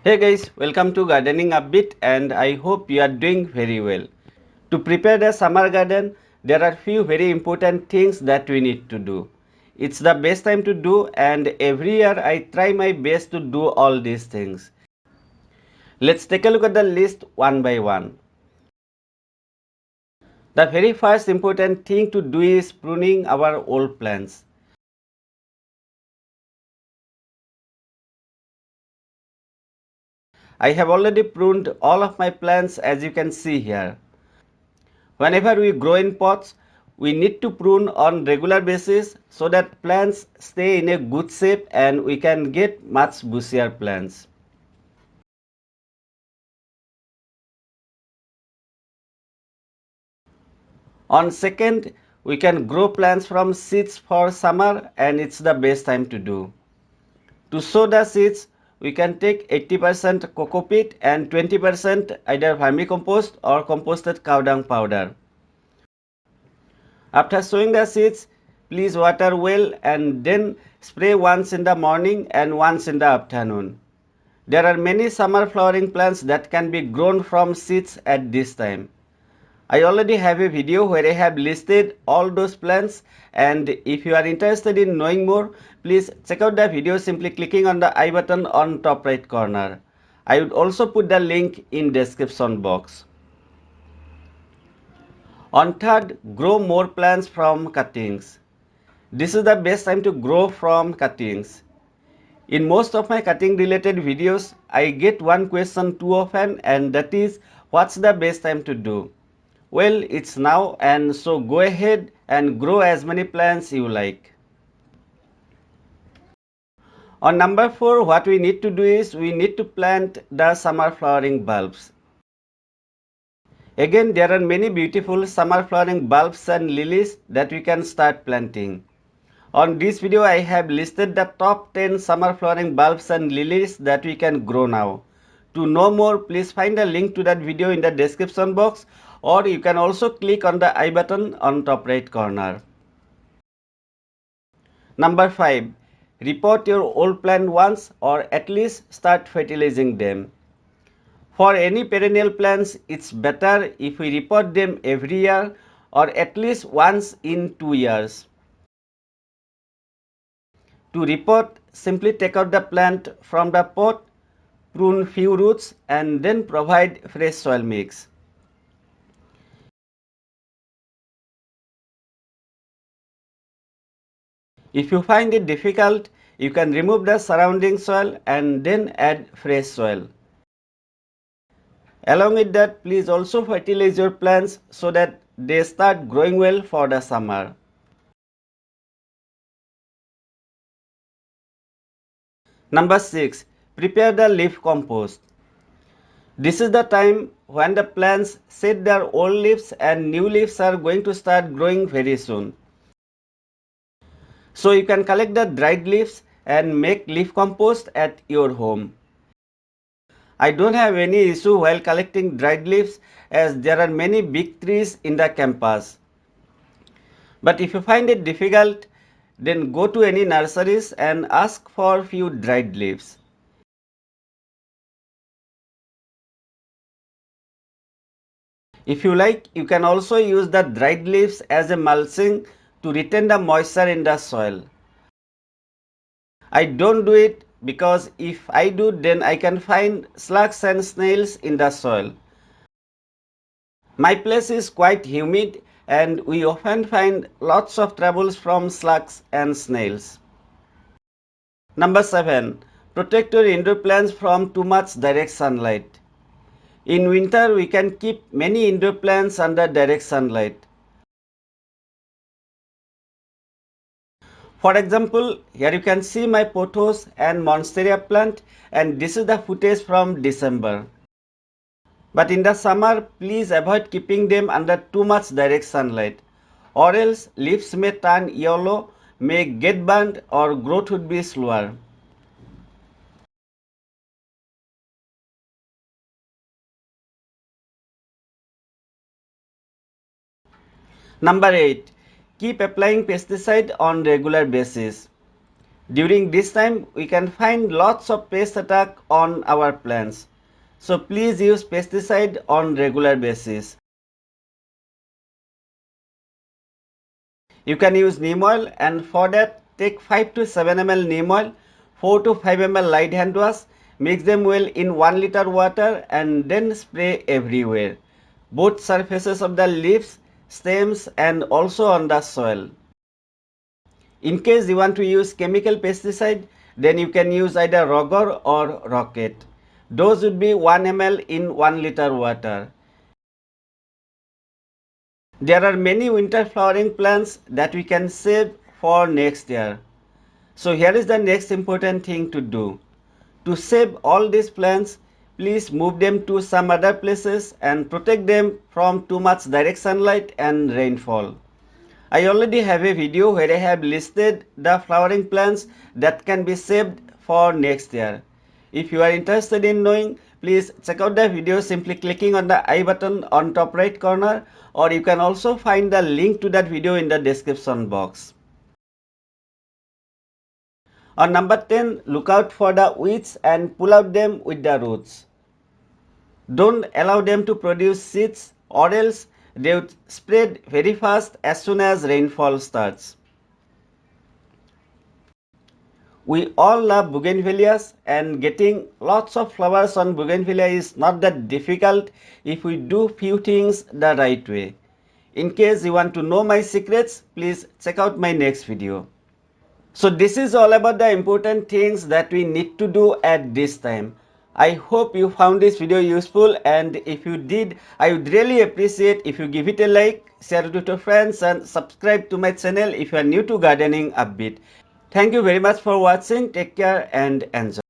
Hey guys, welcome to Gardening Upbeat and I hope you are doing very well. To prepare the summer garden, there are few very important things that we need to do. It's the best time to do and every year I try my best to do all these things. Let's take a look at the list one by one. The very first important thing to do is pruning our old plants. I have already pruned all of my plants as you can see here. Whenever we grow in pots, we need to prune on regular basis so that plants stay in a good shape and we can get much bushier plants. On second, we can grow plants from seeds for summer and it's the best time to do. To sow the seeds, we can take 80% coco peat and 20% either vermicompost or composted cow dung powder. After sowing the seeds, please water well and then spray once in the morning and once in the afternoon. There are many summer flowering plants that can be grown from seeds at this time. I already have a video where I have listed all those plants, and if you are interested in knowing more, please check out the video simply clicking on the I button on top right corner. I would also put the link in description box. On third, grow more plants from cuttings. This is the best time to grow from cuttings. In most of my cutting related videos, I get one question too often and that is, what's the best time to do? Well, it's now and so go ahead and grow as many plants you like. On number 4, what we need to do is we need to plant the summer flowering bulbs. Again, there are many beautiful summer flowering bulbs and lilies that we can start planting. On this video, I have listed the top 10 summer flowering bulbs and lilies that we can grow now. To know more, please find a link to that video in the description box, or you can also click on the I button on top right corner. Number 5. Repot your old plant once or at least start fertilizing them. For any perennial plants, it's better if we repot them every year or at least once in 2 years. To repot, simply take out the plant from the pot, prune few roots and then provide fresh soil mix. If you find it difficult, you can remove the surrounding soil and then add fresh soil. Along with that, please also fertilize your plants so that they start growing well for the summer. Number 6. Prepare the leaf compost. This is the time when the plants shed their old leaves and new leaves are going to start growing very soon. So you can collect the dried leaves and make leaf compost at your home. I don't have any issue while collecting dried leaves as there are many big trees in the campus. But if you find it difficult, then go to any nurseries and ask for few dried leaves. If you like, you can also use the dried leaves as a mulching to retain the moisture in the soil. I don't do it because if I do, then I can find slugs and snails in the soil. My place is quite humid and we often find lots of troubles from slugs and snails. Number 7. Protect your indoor plants from too much direct sunlight. In winter, we can keep many indoor plants under direct sunlight. For example, here you can see my pothos and monstera plant and this is the footage from December. But in the summer, please avoid keeping them under too much direct sunlight or else leaves may turn yellow, may get burnt or growth would be slower. Number 8. Keep applying pesticide on regular basis. During this time, we can find lots of pest attack on our plants. So please use pesticide on regular basis. You can use neem oil, and for that take 5 to 7 ml neem oil, 4 to 5 ml light hand wash, mix them well in 1 liter water and then spray everywhere, both surfaces of the leaves, stems and also on the soil. In case you want to use chemical pesticide, then you can use either Roger or Rocket. Dose would be 1 ml in 1 liter water. There are many winter flowering plants that we can save for next year. So here is the next important thing to do. To save all these plants, please move them to some other places and protect them from too much direct sunlight and rainfall. I already have a video where I have listed the flowering plants that can be saved for next year. If you are interested in knowing, please check out the video simply clicking on the I button on top right corner, or you can also find the link to that video in the description box. On number 10, look out for the weeds and pull out them with the roots. Don't allow them to produce seeds, or else they would spread very fast as soon as rainfall starts. We all love bougainvilleas, and getting lots of flowers on bougainvillea is not that difficult if we do few things the right way. In case you want to know my secrets, please check out my next video. So this is all about the important things that we need to do at this time. I hope you found this video useful, and if you did, I would really appreciate if you give it a like, share it with your friends and subscribe to my channel if you are new to gardening upbeat. Thank you very much for watching. Take care and enjoy.